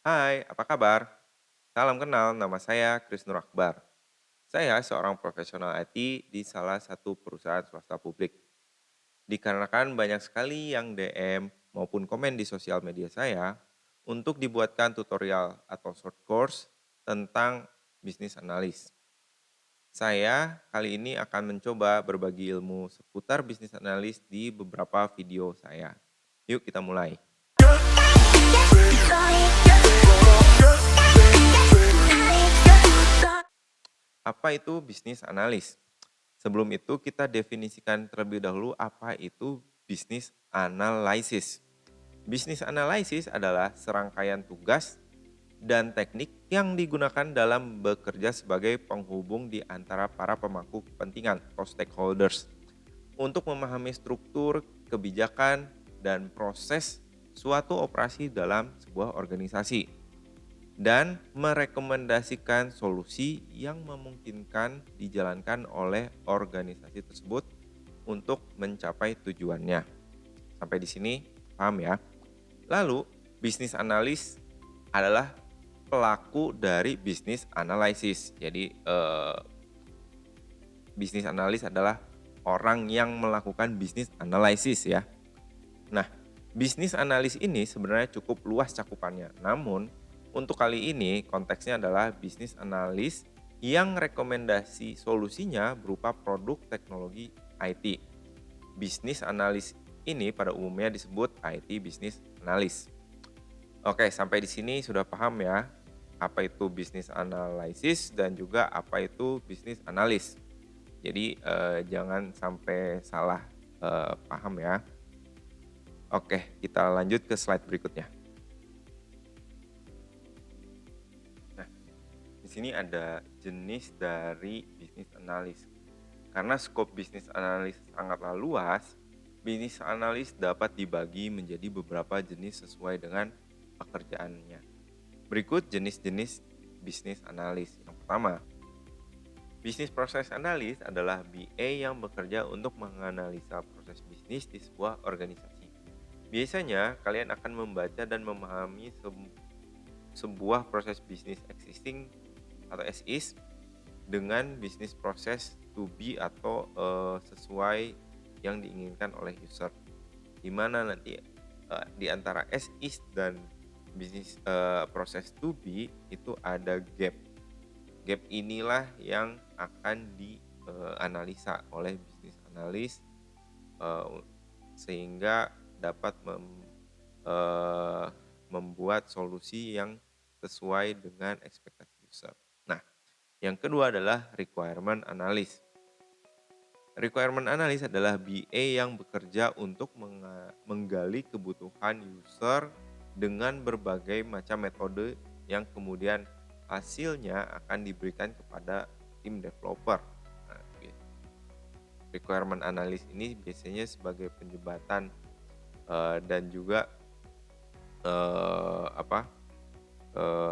Hai, apa kabar? Salam kenal, nama saya Kris Nur Akbar. Saya seorang profesional IT di salah satu perusahaan swasta publik. Dikarenakan banyak sekali yang DM maupun komen di sosial media saya untuk dibuatkan tutorial atau short course tentang bisnis analis. Saya kali ini akan mencoba berbagi ilmu seputar bisnis analis di beberapa video saya. Yuk kita mulai. Apa itu bisnis analis? Sebelum itu kita definisikan terlebih dahulu apa itu bisnis analysis. Bisnis analysis adalah serangkaian tugas dan teknik yang digunakan dalam bekerja sebagai penghubung di antara para pemangku kepentingan atau stakeholders untuk memahami struktur, kebijakan, dan proses suatu operasi dalam sebuah organisasi dan merekomendasikan solusi yang memungkinkan dijalankan oleh organisasi tersebut untuk mencapai tujuannya. Sampai di sini paham ya? Lalu, bisnis analis adalah pelaku dari bisnis analisis. Jadi, bisnis analis adalah orang yang melakukan bisnis analisis ya. Nah, bisnis analis ini sebenarnya cukup luas cakupannya. Namun, untuk kali ini konteksnya adalah bisnis analis yang rekomendasi solusinya berupa produk teknologi IT. Bisnis analis ini pada umumnya disebut IT business analyst. Oke, sampai di sini sudah paham ya apa itu bisnis analisis dan juga apa itu bisnis analis. Jadi jangan sampai salah paham ya. Oke, kita lanjut ke slide berikutnya. Nah, di sini ada jenis dari bisnis analis. Karena skop bisnis analis sangatlah luas, bisnis analis dapat dibagi menjadi beberapa jenis sesuai dengan pekerjaannya. Berikut jenis-jenis bisnis analis. Yang pertama, bisnis proses analis adalah BA yang bekerja untuk menganalisa proses bisnis di sebuah organisasi. Biasanya, kalian akan membaca dan memahami sebuah proses bisnis existing atau as is dengan bisnis proses to be atau sesuai yang diinginkan oleh user. Di mana nanti di antara as is dan bisnis proses to be itu ada gap. Gap inilah yang akan dianalisa oleh bisnis analis sehingga dapat eh, membuat solusi yang sesuai dengan ekspektasi user. Nah, yang kedua adalah requirement analysis. Requirement analysis adalah BA yang bekerja untuk menggali kebutuhan user dengan berbagai macam metode yang kemudian hasilnya akan diberikan kepada tim developer. Nah, requirement analysis ini biasanya sebagai penjembatan dan juga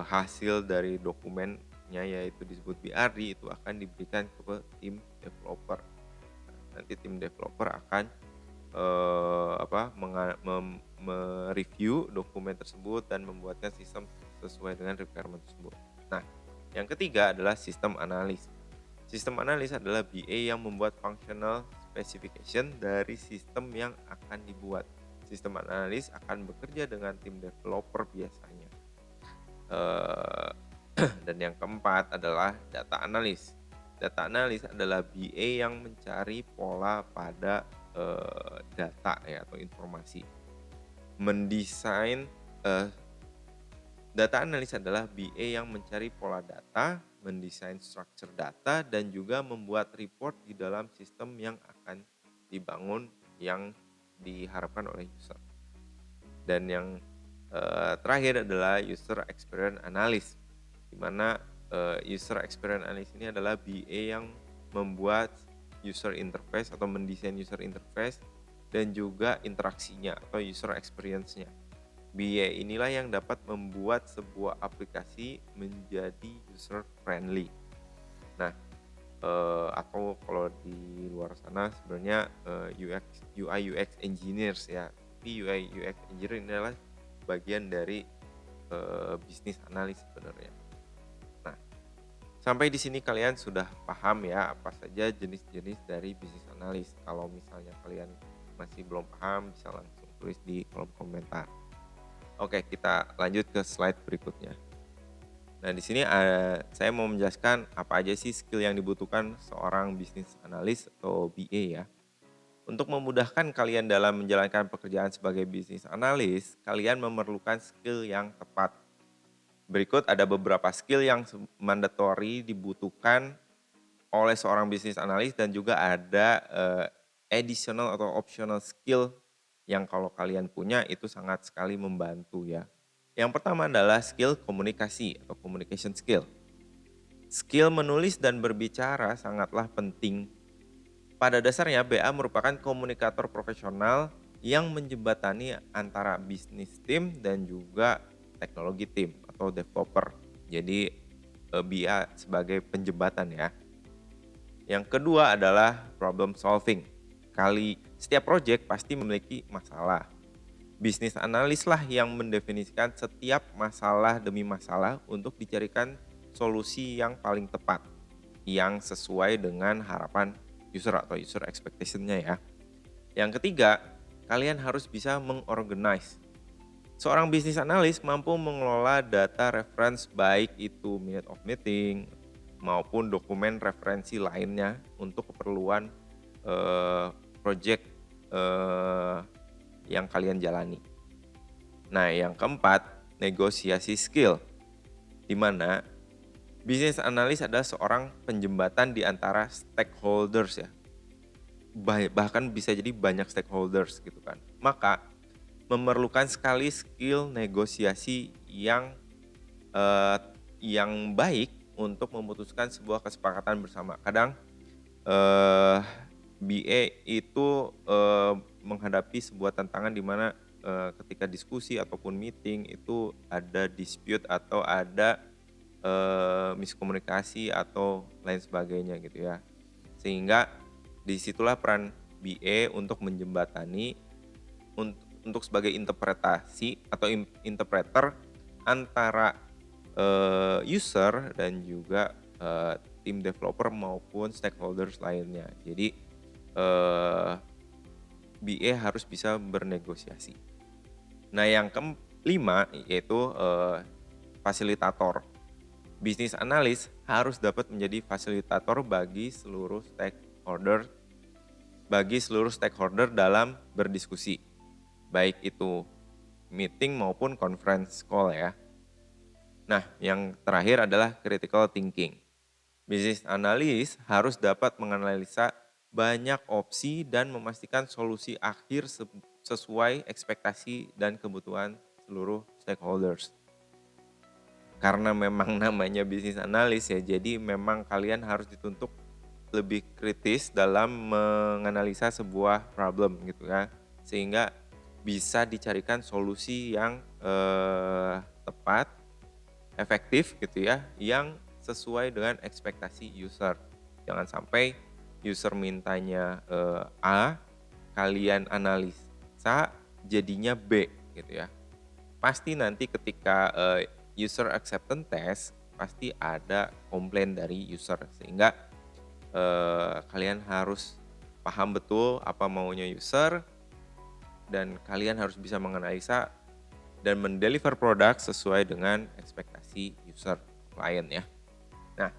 hasil dari dokumennya yaitu disebut BRD itu akan diberikan ke tim developer. Nanti tim developer akan mereview dokumen tersebut dan membuatkan sistem sesuai dengan requirement tersebut. Nah, yang ketiga adalah sistem analis. Sistem analis adalah BA yang membuat functional specification dari sistem yang akan dibuat. Sistem analis akan bekerja dengan tim developer biasanya. Dan yang keempat adalah data analis. Data analis adalah BA yang mencari pola pada data ya atau informasi. Mendesain data analis adalah BA yang mencari pola data, mendesain structure data dan juga membuat report di dalam sistem yang akan dibangun yang diharapkan oleh user. Dan yang terakhir adalah user experience analyst, di mana user experience analyst ini adalah BA yang membuat user interface atau mendesain user interface dan juga interaksinya atau user experience-nya. BA inilah yang dapat membuat sebuah aplikasi menjadi user friendly. Nah, atau kalau di luar sana sebenarnya UI UX engineers ya. Tapi UI UX engineer ini adalah bagian dari bisnis analis sebenarnya. Nah, sampai di sini kalian sudah paham ya apa saja jenis-jenis dari bisnis analis. Kalau misalnya kalian masih belum paham bisa langsung tulis di kolom komentar. Oke, kita lanjut ke slide berikutnya. Nah, di sini saya mau menjelaskan apa aja sih skill yang dibutuhkan seorang bisnis analis atau BA ya. Untuk memudahkan kalian dalam menjalankan pekerjaan sebagai bisnis analis, kalian memerlukan skill yang tepat. Berikut ada beberapa skill yang mandatory dibutuhkan oleh seorang bisnis analis dan juga ada additional atau optional skill yang kalau kalian punya itu sangat sekali membantu ya. Yang pertama adalah skill komunikasi atau communication skill. Skill menulis dan berbicara sangatlah penting. Pada dasarnya BA merupakan komunikator profesional yang menjembatani antara bisnis tim dan juga teknologi tim atau developer. Jadi BA sebagai penjembatan ya. Yang kedua adalah problem solving. Setiap project pasti memiliki masalah. Bisnis analis lah yang mendefinisikan setiap masalah demi masalah untuk dicarikan solusi yang paling tepat, yang sesuai dengan harapan user atau user expectation-nya ya. Yang ketiga, kalian harus bisa mengorganize. Seorang bisnis analis mampu mengelola data reference baik itu minute of meeting maupun dokumen referensi lainnya untuk keperluan project yang kalian jalani. Nah, yang keempat, negosiasi skill. Di mana bisnis analis adalah seorang penjembatan di antara stakeholders ya. Bahkan bisa jadi banyak stakeholders gitu kan. Maka memerlukan sekali skill negosiasi yang baik untuk memutuskan sebuah kesepakatan bersama. Kadang BA itu menghadapi sebuah tantangan di mana ketika diskusi ataupun meeting itu ada dispute atau ada miskomunikasi atau lain sebagainya gitu ya. Sehingga disitulah peran BA untuk menjembatani untuk sebagai interpretasi atau interpreter antara user dan juga tim developer maupun stakeholders lainnya. Jadi BA harus bisa bernegosiasi. Nah, yang kelima yaitu fasilitator. Bisnis analis harus dapat menjadi fasilitator bagi seluruh stakeholder dalam berdiskusi. Baik itu meeting maupun conference call ya. Nah, yang terakhir adalah critical thinking. Bisnis analis harus dapat menganalisa banyak opsi dan memastikan solusi akhir sesuai ekspektasi dan kebutuhan seluruh stakeholders. Karena memang namanya bisnis analis ya, jadi memang kalian harus dituntut lebih kritis dalam menganalisa sebuah problem gitu ya. Sehingga bisa dicarikan solusi yang tepat, efektif gitu ya, yang sesuai dengan ekspektasi user. Jangan sampai user mintanya A, kalian analisa jadinya B gitu ya. Pasti nanti ketika user acceptance test pasti ada komplain dari user, sehingga kalian harus paham betul apa maunya user dan kalian harus bisa menganalisa dan mendeliver produk sesuai dengan ekspektasi user klien ya. Nah,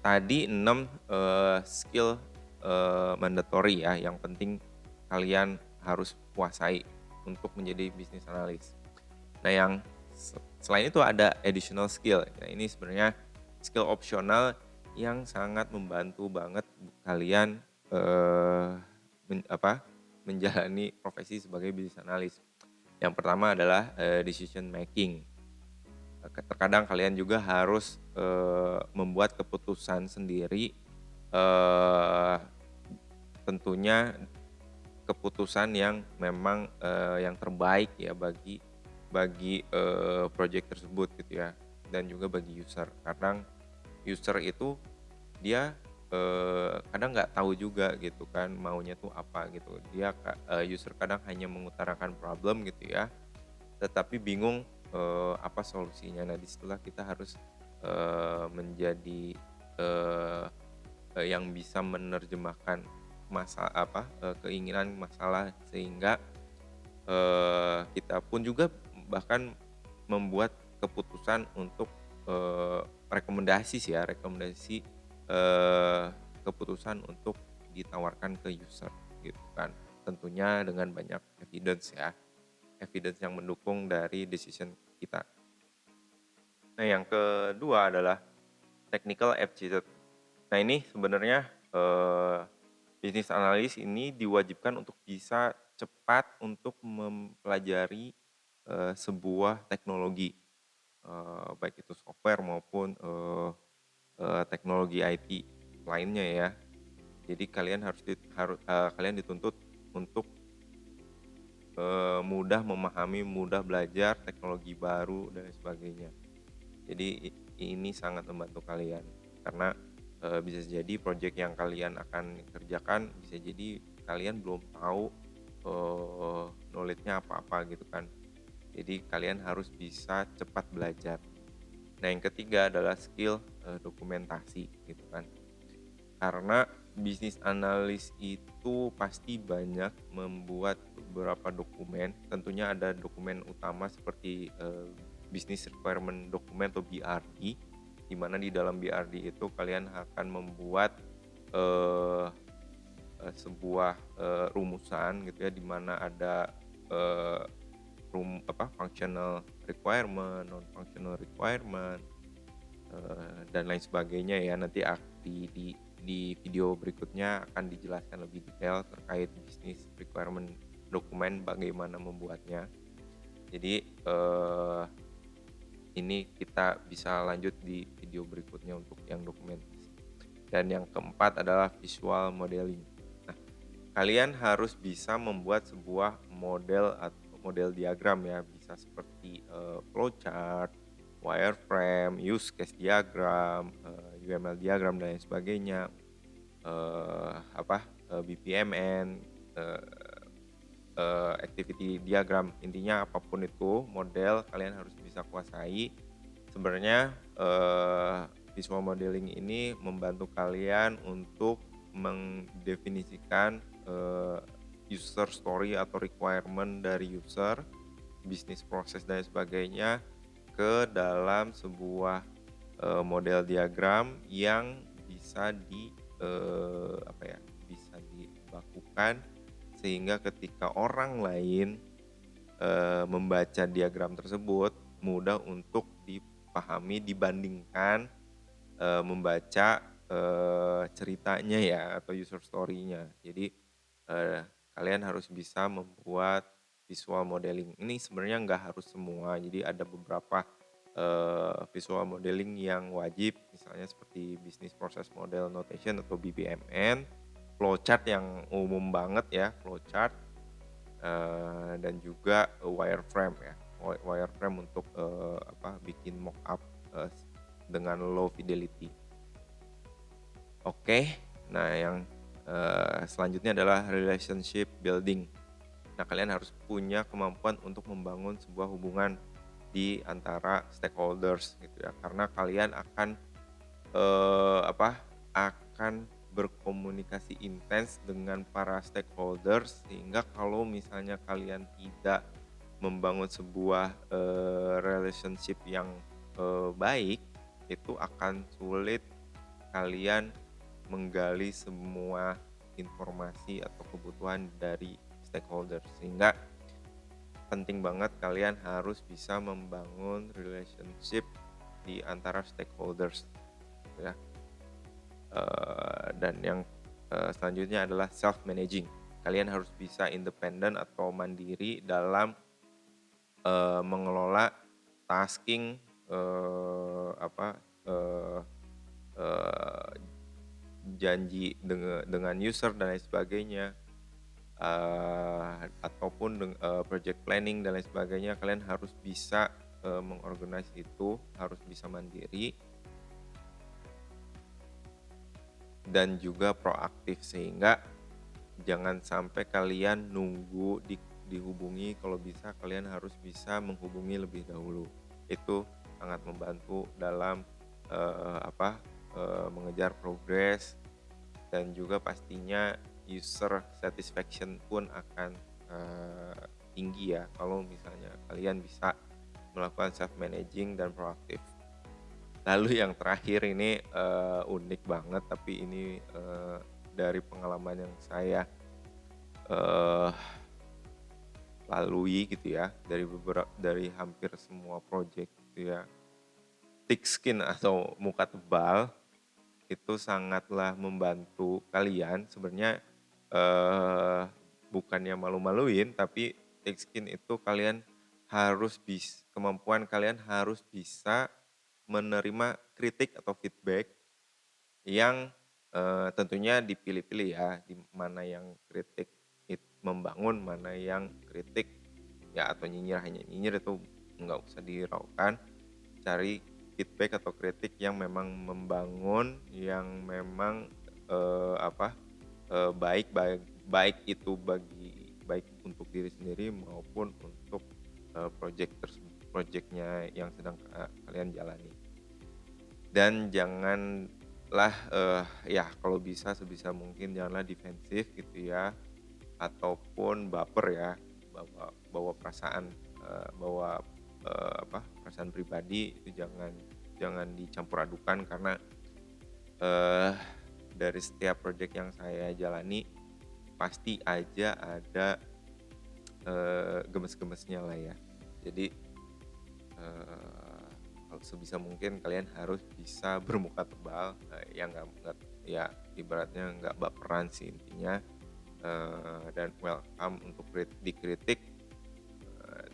tadi 6 skill mandatory ya yang penting kalian harus kuasai untuk menjadi business analyst. Nah, yang selain itu ada additional skill. Nah, ini sebenarnya skill opsional yang sangat membantu banget kalian menjalani profesi sebagai business analyst. Yang pertama adalah decision making. Terkadang kalian juga harus membuat keputusan sendiri, tentunya keputusan yang memang yang terbaik ya bagi project tersebut gitu ya, dan juga bagi user. Kadang user itu dia kadang nggak tahu juga gitu kan maunya tuh apa gitu. Dia user kadang hanya mengutarakan problem gitu ya, tetapi bingung apa solusinya. Nah, disitulah kita harus menjadi eee yang bisa menerjemahkan keinginan, masalah, sehingga kita pun juga bahkan membuat keputusan untuk rekomendasi sih ya, eee, keputusan untuk ditawarkan ke user gitu kan. Tentunya dengan banyak evidence yang mendukung dari decision kita. Nah, yang kedua adalah technical aptitude. Nah, ini sebenarnya bisnis analis ini diwajibkan untuk bisa cepat untuk mempelajari sebuah teknologi, baik itu software maupun teknologi IT lainnya ya. Jadi kalian dituntut untuk mudah memahami, mudah belajar teknologi baru dan lain sebagainya. Jadi ini sangat membantu kalian karena bisa jadi project yang kalian akan kerjakan bisa jadi kalian belum tahu knowledge-nya apa-apa gitu kan. Jadi kalian harus bisa cepat belajar. Nah, yang ketiga adalah skill dokumentasi gitu kan. Karena bisnis analis itu pasti banyak membuat beberapa dokumen, tentunya ada dokumen utama seperti business requirement document atau BRD, di mana di dalam BRD itu kalian akan membuat eee sebuah rumusan gitu ya, di mana ada eee, functional requirement, non functional requirement, dan lain sebagainya ya. Nanti di video berikutnya akan dijelaskan lebih detail terkait business requirement dokumen bagaimana membuatnya. Jadi, ini kita bisa lanjut di video berikutnya untuk yang dokumentasi. Dan yang keempat adalah visual modeling. Nah, kalian harus bisa membuat sebuah model atau model diagram ya, bisa seperti flowchart, wireframe, use case diagram, UML diagram dan lain sebagainya, BPMN, eee activity diagram. Intinya apapun itu model kalian harus bisa kuasai. Sebenarnya visual modeling ini membantu kalian untuk mendefinisikan user story atau requirement dari user, bisnis proses dan sebagainya ke dalam sebuah model diagram yang bisa bisa dibakukan sehingga ketika orang lain membaca diagram tersebut mudah untuk dipahami dibandingkan membaca ceritanya ya atau user story-nya. Jadi kalian harus bisa membuat visual modeling. Ini sebenarnya nggak harus semua, jadi ada beberapa visual modeling yang wajib, misalnya seperti business process model notation atau BPMN, flowchart yang umum banget ya, flowchart, dan juga wireframe ya. Wireframe untuk bikin mockup dengan low fidelity. Oke, nah yang selanjutnya adalah relationship building. Nah, kalian harus punya kemampuan untuk membangun sebuah hubungan di antara stakeholders gitu ya, karena kalian akan akan berkomunikasi intens dengan para stakeholders, sehingga kalau misalnya kalian tidak membangun sebuah relationship yang baik, itu akan sulit kalian menggali semua informasi atau kebutuhan dari stakeholders. Sehingga penting banget kalian harus bisa membangun relationship di antara stakeholders gitu ya. Dan yang selanjutnya adalah self managing. Kalian harus bisa independen atau mandiri dalam mengelola tasking, eee eee, janji dengan user dan lain sebagainya, ataupun project planning dan lain sebagainya. Kalian harus bisa mengorganize itu, harus bisa mandiri dan juga proaktif, sehingga jangan sampai kalian nunggu dihubungi, kalau bisa kalian harus bisa menghubungi lebih dahulu. Itu sangat membantu dalam, mengejar progres, dan juga pastinya user satisfaction pun akan, tinggi ya kalau misalnya kalian bisa melakukan self managing dan proaktif. Lalu yang terakhir ini, unik banget, tapi ini, dari pengalaman yang saya, eee, lalui gitu ya, dari hampir semua project gitu ya. Thick skin atau muka tebal itu sangatlah membantu kalian sebenarnya, eee, bukannya malu-maluin, tapi thick skin itu kalian kemampuan kalian harus bisa menerima kritik atau feedback yang, tentunya dipilih-pilih ya, di mana yang kritik membangun, mana yang kritik ya atau nyinyir, hanya nyinyir itu nggak usah dihiraukan. Cari feedback atau kritik yang memang membangun, yang memang, baik baik baik itu baik untuk diri sendiri maupun untuk, projeknya yang sedang kalian jalani. Dan janganlah, ya kalau bisa sebisa mungkin janganlah defensif gitu ya, ataupun baper ya, bawa bawa perasaan, perasaan pribadi itu jangan jangan dicampur adukan karena, eee, dari setiap project yang saya jalani pasti aja ada, gemes-gemesnya lah ya. Jadi, kalau sebisa mungkin kalian harus bisa bermuka tebal, ya nggak ya ibaratnya nggak baperan sih intinya, dan welcome untuk dikritik, eee,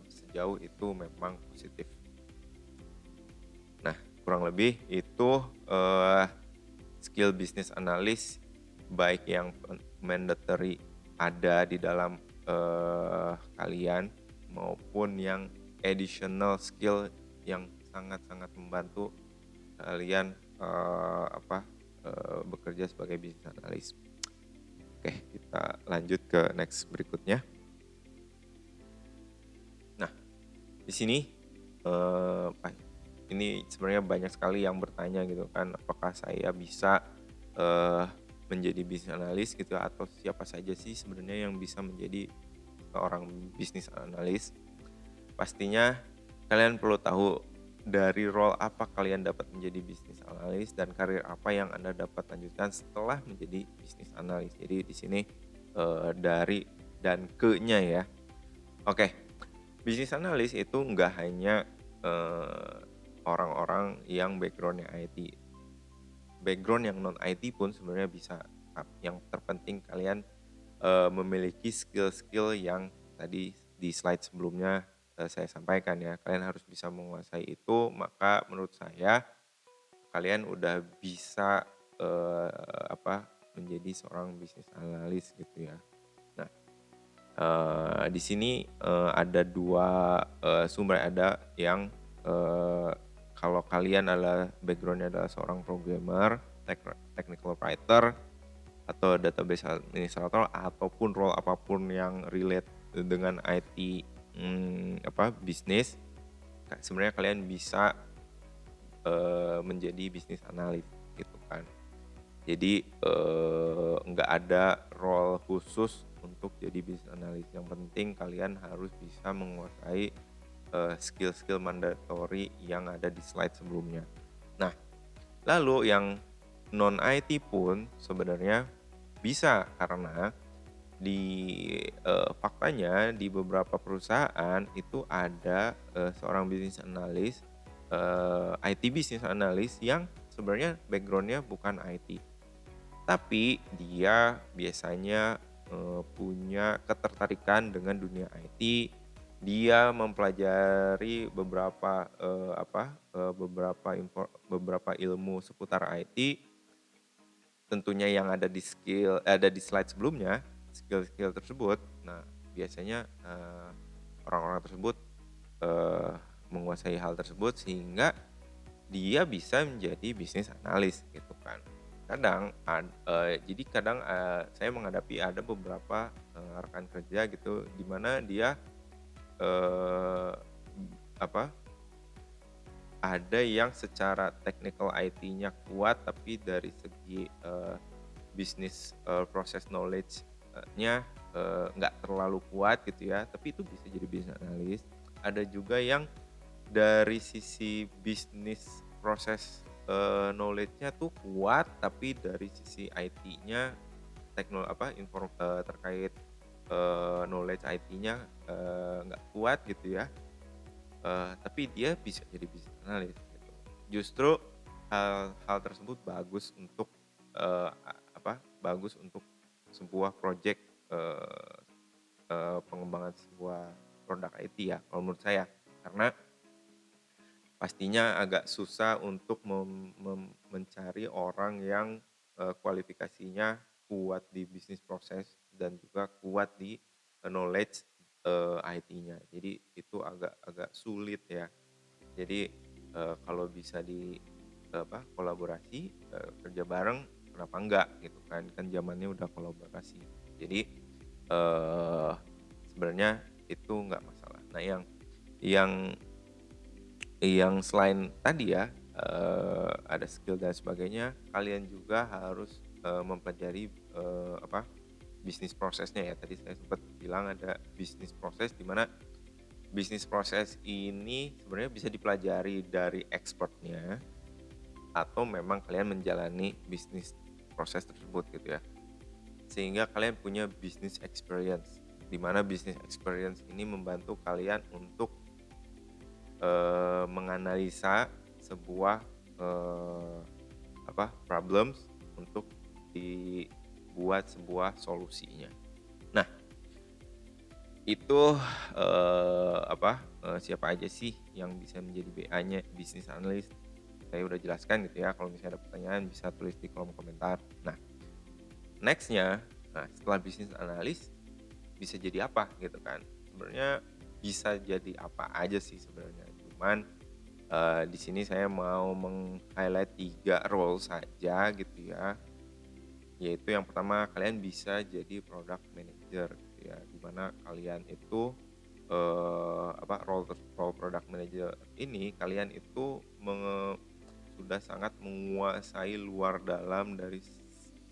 sejauh itu memang positif. Nah, kurang lebih itu, skill business analyst baik yang mandatory ada di dalam, kalian maupun yang additional skill yang sangat-sangat membantu kalian, bekerja sebagai business analyst. Oke, kita lanjut ke next berikutnya. Nah, di sini, eee, ini sebenarnya banyak sekali yang bertanya gitu kan, apakah saya bisa, eee, menjadi business analyst gitu atau siapa saja sih sebenarnya yang bisa menjadi seorang business analyst. Pastinya kalian perlu tahu dari role apa kalian dapat menjadi business analyst dan karir apa yang Anda dapat lanjutkan setelah menjadi business analyst. Jadi di sini, dari dan ke-nya ya. Oke, business analyst itu nggak hanya, orang-orang yang background-nya IT. Background yang non IT pun sebenarnya bisa, yang terpenting kalian, memiliki skill-skill yang tadi di slide sebelumnya, saya sampaikan ya. Kalian harus bisa menguasai itu, maka menurut saya kalian udah bisa, menjadi seorang business analyst gitu ya. Nah, di sini, ada 2 sumber, ada yang, eee, kalau kalian adalah background-nya adalah seorang programmer, technical writer, atau database administrator, ataupun role apapun yang relate dengan IT, bisnis, sebenarnya kalian bisa, menjadi business analyst gitu kan. Jadi, nggak ada role khusus untuk jadi business analyst, yang penting kalian harus bisa menguasai, skill-skill mandatory yang ada di slide sebelumnya. Nah, lalu yang non IT pun sebenarnya bisa, karena faktanya di beberapa perusahaan itu ada, seorang business analyst, IT business analyst yang sebenarnya background-nya bukan IT. Tapi dia biasanya, punya ketertarikan dengan dunia IT, dia mempelajari beberapa ilmu seputar IT, tentunya yang ada di slide sebelumnya, skill-skill tersebut. Nah, biasanya, orang-orang tersebut, eee, menguasai hal tersebut sehingga dia bisa menjadi bisnis analis gitu kan. Jadi kadang, saya menghadapi ada beberapa rekan kerja gitu, di mana dia, eee, apa, ada yang secara technical IT-nya kuat, tapi dari segi, bisnis, proses knowledge-nya, nggak terlalu kuat gitu ya, tapi itu bisa jadi business analyst. Ada juga yang dari sisi bisnis proses, knowledge-nya tuh kuat, tapi dari sisi IT-nya terkait, knowledge IT-nya, nggak kuat gitu ya, tapi dia bisa jadi business analyst gitu. Justru hal-hal tersebut bagus untuk, bagus untuk sebuah project, eee pengembangan sebuah produk IT ya kalau menurut saya. Karena pastinya agak susah untuk mencari orang yang, kualifikasinya kuat di bisnis proses dan juga kuat di, knowledge, IT-nya. Jadi itu agak agak sulit ya. Jadi, kalau bisa kolaborasi, kerja bareng kenapa enggak gitu kan, kan zamannya udah kolaborasi. Jadi, eee, sebenarnya itu nggak masalah. Nah yang yang selain tadi ya, ada skill dan sebagainya, kalian juga harus, mempelajari, bisnis prosesnya ya. Tadi saya sempat bilang ada bisnis proses, di mana bisnis proses ini sebenarnya bisa dipelajari dari expertnya atau memang kalian menjalani bisnis proses tersebut gitu ya. Sehingga kalian punya business experience, di mana business experience ini membantu kalian untuk menganalisa sebuah, problems untuk dibuat sebuah solusinya. Nah, itu, siapa aja sih yang bisa menjadi BA-nya business analyst? Saya udah jelaskan gitu ya, kalau misalnya ada pertanyaan bisa tulis di kolom komentar. Nah, next-nya, nah setelah business analyst bisa jadi apa gitu kan? Sebenarnya bisa jadi apa aja sih sebenarnya, cuman di sini saya mau meng-highlight 3 role saja gitu ya, yaitu yang pertama kalian bisa jadi product manager gitu ya, di mana kalian itu, role product manager ini kalian itu sudah sangat menguasai luar dalam dari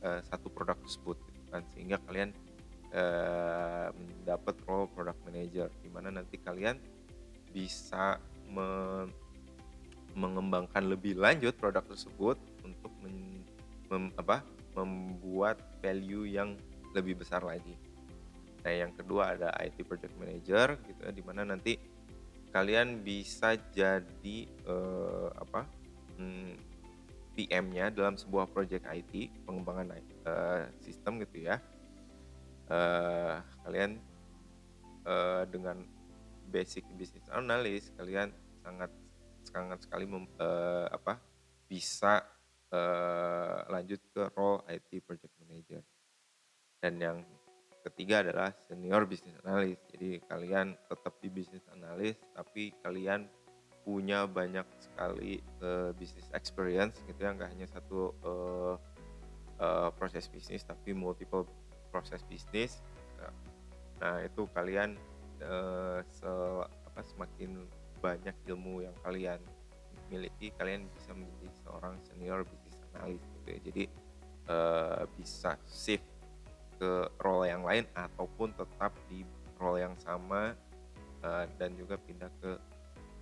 satu produk tersebut gitu kan, sehingga kalian, mendapat role product manager, di mana nanti kalian bisa mengembangkan lebih lanjut produk tersebut untuk membuat value yang lebih besar lagi. Nah, yang kedua ada IT project manager gitu ya, di mana nanti kalian bisa jadi, PM-nya dalam sebuah project IT, pengembangan sistem gitu ya. Kalian, dengan basic business analyst kalian sangat sangat sekali bisa, lanjut ke role IT project manager. Dan yang ketiga adalah senior business analyst. Jadi kalian tetap di business analyst tapi kalian punya banyak sekali, business experience gitu ya, nggak hanya satu, proses bisnis tapi multiple proses bisnis. Nah itu kalian, eee, se semakin banyak ilmu yang kalian miliki, kalian bisa menjadi seorang senior business analyst gitu ya. Jadi, bisa shift ke role yang lain ataupun tetap di role yang sama, dan juga pindah ke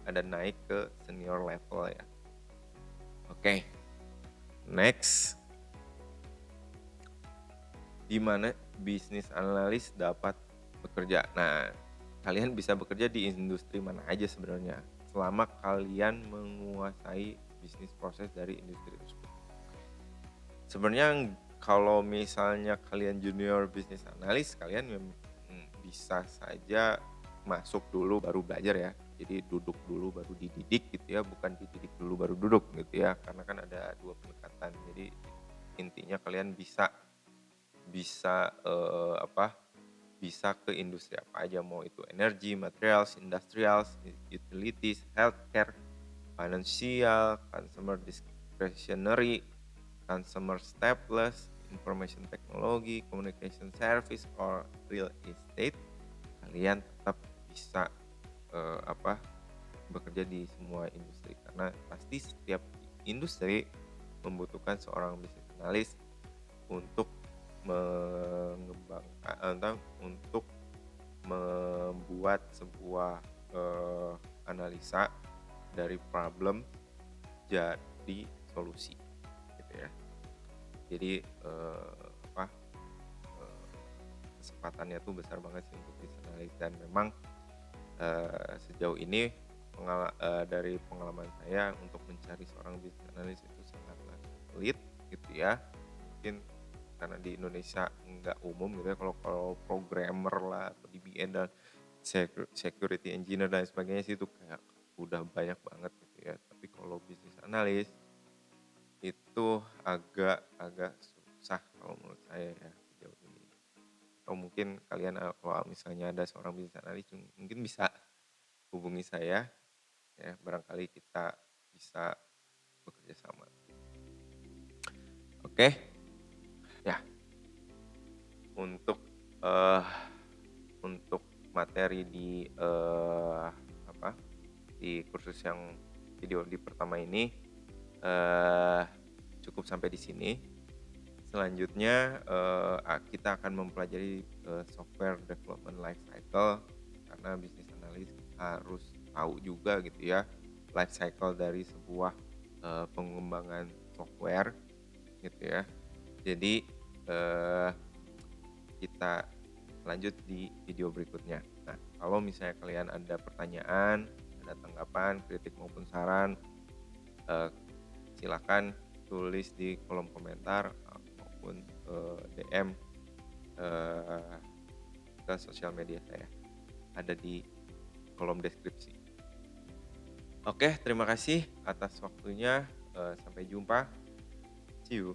naik ke senior level ya. Oke, next, di mana bisnis analis dapat bekerja. Nah, kalian bisa bekerja di industri mana aja sebenarnya, selama kalian menguasai bisnis proses dari industri tersebut. Sebenarnya kalau misalnya kalian junior business analyst, kalian bisa saja masuk dulu baru belajar ya. Jadi duduk dulu baru dididik gitu ya, bukan dididik dulu baru duduk gitu ya. Karena kan ada 2 pendekatan. Jadi intinya kalian bisa bisa, bisa ke industri apa aja, mau itu energi, materials, industrials, utilities, healthcare, financial, consumer discretionary, consumer staples, information technology, communication service, or real estate, kalian tetap bisa apa bekerja di semua industri, karena pasti setiap industri membutuhkan seorang business analyst untuk mengembangkan atau untuk membuat sebuah analisa dari problem jadi solusi gitu ya. Jadi apa kesempatannya tuh besar banget sih untuk business analyst, dan memang sejauh ini dari pengalaman saya untuk mencari seorang business analyst itu sangatlah sulit gitu ya. Mungkin karena di Indonesia nggak umum gitu ya, kalau programmer lah atau DBA dan security engineer dan sebagainya sih itu kayak udah banyak banget gitu ya. Tapi kalau business analyst itu agak agak susah kalau menurut saya ya sejauh ini. Atau mungkin kalian kalau misalnya ada seorang business analyst mungkin bisa hubungi saya ya, barangkali kita bisa bekerja sama. Oke, ya untuk eh untuk materi di apa di kursus yang video di pertama ini eh cukup sampai di sini. Selanjutnya kita akan mempelajari software development life cycle, karena business analyst harus tahu juga gitu ya life cycle dari sebuah pengembangan software gitu ya. Jadi kita lanjut di video berikutnya. Nah, kalau misalnya kalian ada pertanyaan, ada tanggapan, kritik maupun saran, silakan tulis di kolom komentar maupun DM ke sosial media saya. Ada di kolom deskripsi. Oke, terima kasih atas waktunya. Sampai jumpa. See you.